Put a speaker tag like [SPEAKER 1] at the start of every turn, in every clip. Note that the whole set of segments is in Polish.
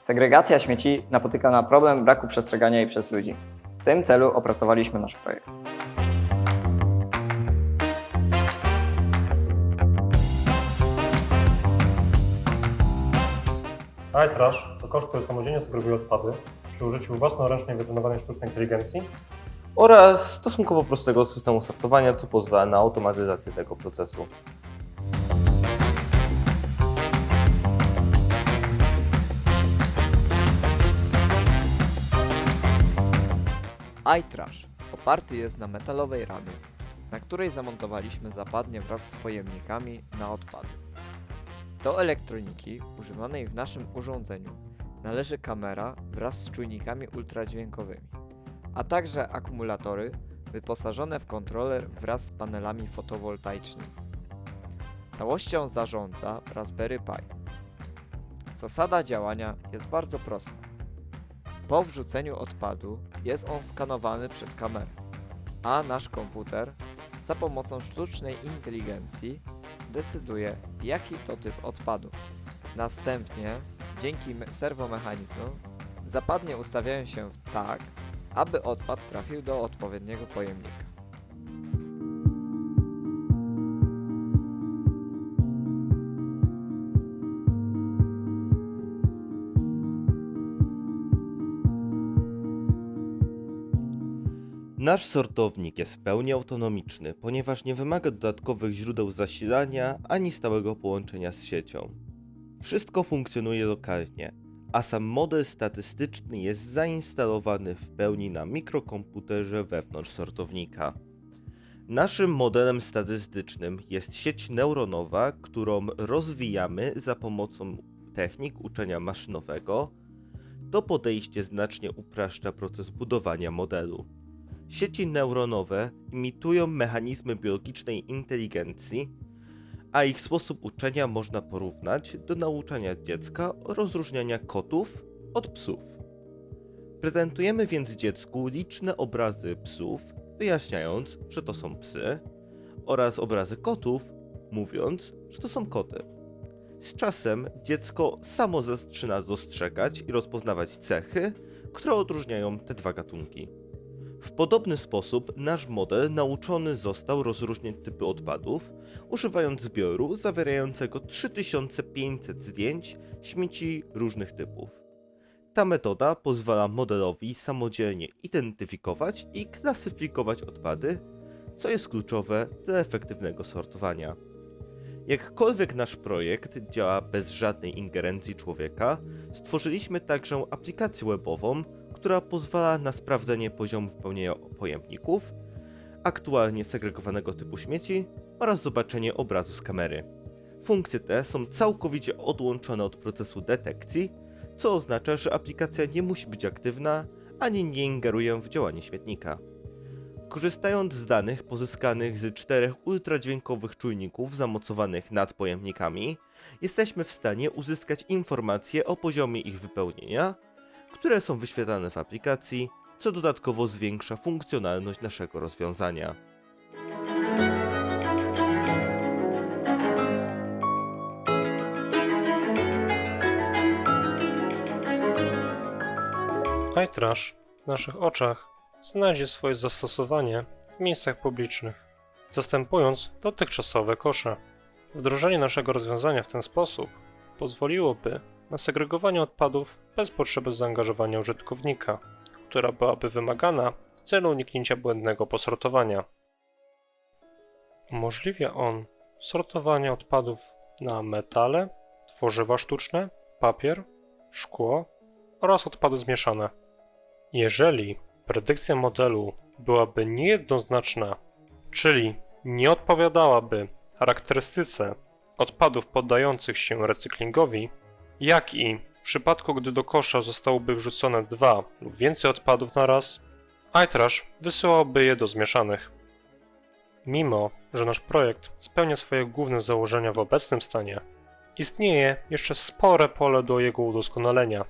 [SPEAKER 1] Segregacja śmieci napotyka na problem braku przestrzegania jej przez ludzi. W tym celu opracowaliśmy nasz projekt.
[SPEAKER 2] iTrash to kosz, który samodzielnie segreguje odpady przy użyciu własnoręcznie wytrenowanej sztucznej inteligencji
[SPEAKER 3] oraz stosunkowo prostego systemu sortowania, co pozwala na automatyzację tego procesu.
[SPEAKER 4] iTrash oparty jest na metalowej ramie, na której zamontowaliśmy zapadnie wraz z pojemnikami na odpady. Do elektroniki używanej w naszym urządzeniu należy kamera wraz z czujnikami ultradźwiękowymi, a także akumulatory wyposażone w kontroler wraz z panelami fotowoltaicznymi. Całością zarządza Raspberry Pi. Zasada działania jest bardzo prosta. Po wrzuceniu odpadu jest on skanowany przez kamerę, a nasz komputer za pomocą sztucznej inteligencji decyduje, jaki to typ odpadu. Następnie, dzięki serwomechanizmom, zapadnie ustawiają się tak, aby odpad trafił do odpowiedniego pojemnika.
[SPEAKER 3] Nasz sortownik jest w pełni autonomiczny, ponieważ nie wymaga dodatkowych źródeł zasilania ani stałego połączenia z siecią. Wszystko funkcjonuje lokalnie, a sam model statystyczny jest zainstalowany w pełni na mikrokomputerze wewnątrz sortownika. Naszym modelem statystycznym jest sieć neuronowa, którą rozwijamy za pomocą technik uczenia maszynowego. To podejście znacznie upraszcza proces budowania modelu. Sieci neuronowe imitują mechanizmy biologicznej inteligencji, a ich sposób uczenia można porównać do nauczania dziecka rozróżniania kotów od psów. Prezentujemy więc dziecku liczne obrazy psów, wyjaśniając, że to są psy, oraz obrazy kotów, mówiąc, że to są koty. Z czasem dziecko samo zaczyna dostrzegać i rozpoznawać cechy, które odróżniają te dwa gatunki. W podobny sposób nasz model nauczony został rozróżniać typy odpadów, używając zbioru zawierającego 3500 zdjęć śmieci różnych typów. Ta metoda pozwala modelowi samodzielnie identyfikować i klasyfikować odpady, co jest kluczowe dla efektywnego sortowania. Jakkolwiek nasz projekt działa bez żadnej ingerencji człowieka, stworzyliśmy także aplikację webową, która pozwala na sprawdzenie poziomu wypełnienia pojemników, aktualnie segregowanego typu śmieci oraz zobaczenie obrazu z kamery. Funkcje te są całkowicie odłączone od procesu detekcji, co oznacza, że aplikacja nie musi być aktywna ani nie ingeruje w działanie śmietnika. Korzystając z danych pozyskanych z 4 ultradźwiękowych czujników zamocowanych nad pojemnikami, jesteśmy w stanie uzyskać informacje o poziomie ich wypełnienia, które są wyświetlane w aplikacji, co dodatkowo zwiększa funkcjonalność naszego rozwiązania.
[SPEAKER 2] iTrash w naszych oczach znajdzie swoje zastosowanie w miejscach publicznych, zastępując dotychczasowe kosze. Wdrożenie naszego rozwiązania w ten sposób pozwoliłoby na segregowanie odpadów bez potrzeby zaangażowania użytkownika, która byłaby wymagana w celu uniknięcia błędnego posortowania. Umożliwia on sortowanie odpadów na metale, tworzywa sztuczne, papier, szkło oraz odpady zmieszane. Jeżeli predykcja modelu byłaby niejednoznaczna, czyli nie odpowiadałaby charakterystyce odpadów poddających się recyklingowi, jak i w przypadku, gdy do kosza zostałoby wrzucone 2 lub więcej odpadów na raz, iTrash wysyłałby je do zmieszanych. Mimo że nasz projekt spełnia swoje główne założenia w obecnym stanie, istnieje jeszcze spore pole do jego udoskonalenia.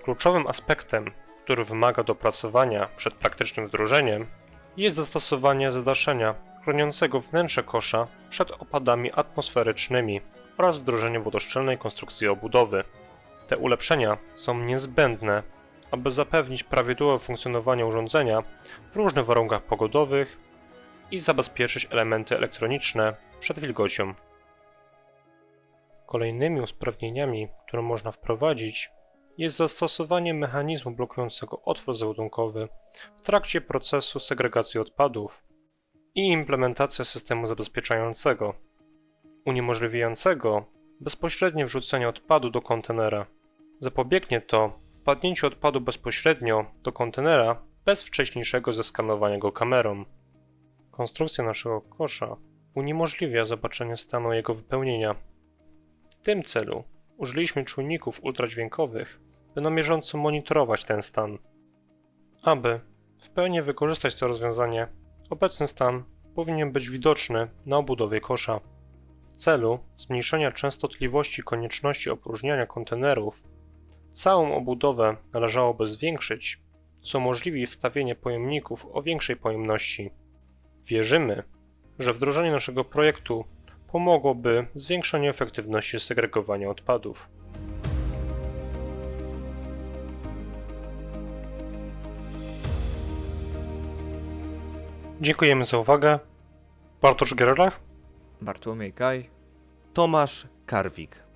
[SPEAKER 2] Kluczowym aspektem, który wymaga dopracowania przed praktycznym wdrożeniem, jest zastosowanie zadaszenia chroniącego wnętrze kosza przed opadami atmosferycznymi oraz wdrożenie wodoszczelnej konstrukcji obudowy. Te ulepszenia są niezbędne, aby zapewnić prawidłowe funkcjonowanie urządzenia w różnych warunkach pogodowych i zabezpieczyć elementy elektroniczne przed wilgocią. Kolejnymi usprawnieniami, które można wprowadzić, jest zastosowanie mechanizmu blokującego otwór załadunkowy w trakcie procesu segregacji odpadów i implementacja systemu zabezpieczającego, uniemożliwiającego bezpośrednie wrzucenie odpadu do kontenera. Zapobiegnie to wpadnięciu odpadu bezpośrednio do kontenera bez wcześniejszego zeskanowania go kamerą. Konstrukcja naszego kosza uniemożliwia zobaczenie stanu jego wypełnienia. W tym celu użyliśmy czujników ultradźwiękowych, by na bieżąco monitorować ten stan. Aby w pełni wykorzystać to rozwiązanie, obecny stan powinien być widoczny na obudowie kosza. W celu zmniejszenia częstotliwości konieczności opróżniania kontenerów, całą obudowę należałoby zwiększyć, co umożliwi wstawienie pojemników o większej pojemności. Wierzymy, że wdrożenie naszego projektu pomogłoby w zwiększeniu efektywności segregowania odpadów. Dziękujemy za uwagę. Bartosz Gerlach.
[SPEAKER 4] Bartłomiej Kaj.
[SPEAKER 3] Tomasz Karwik.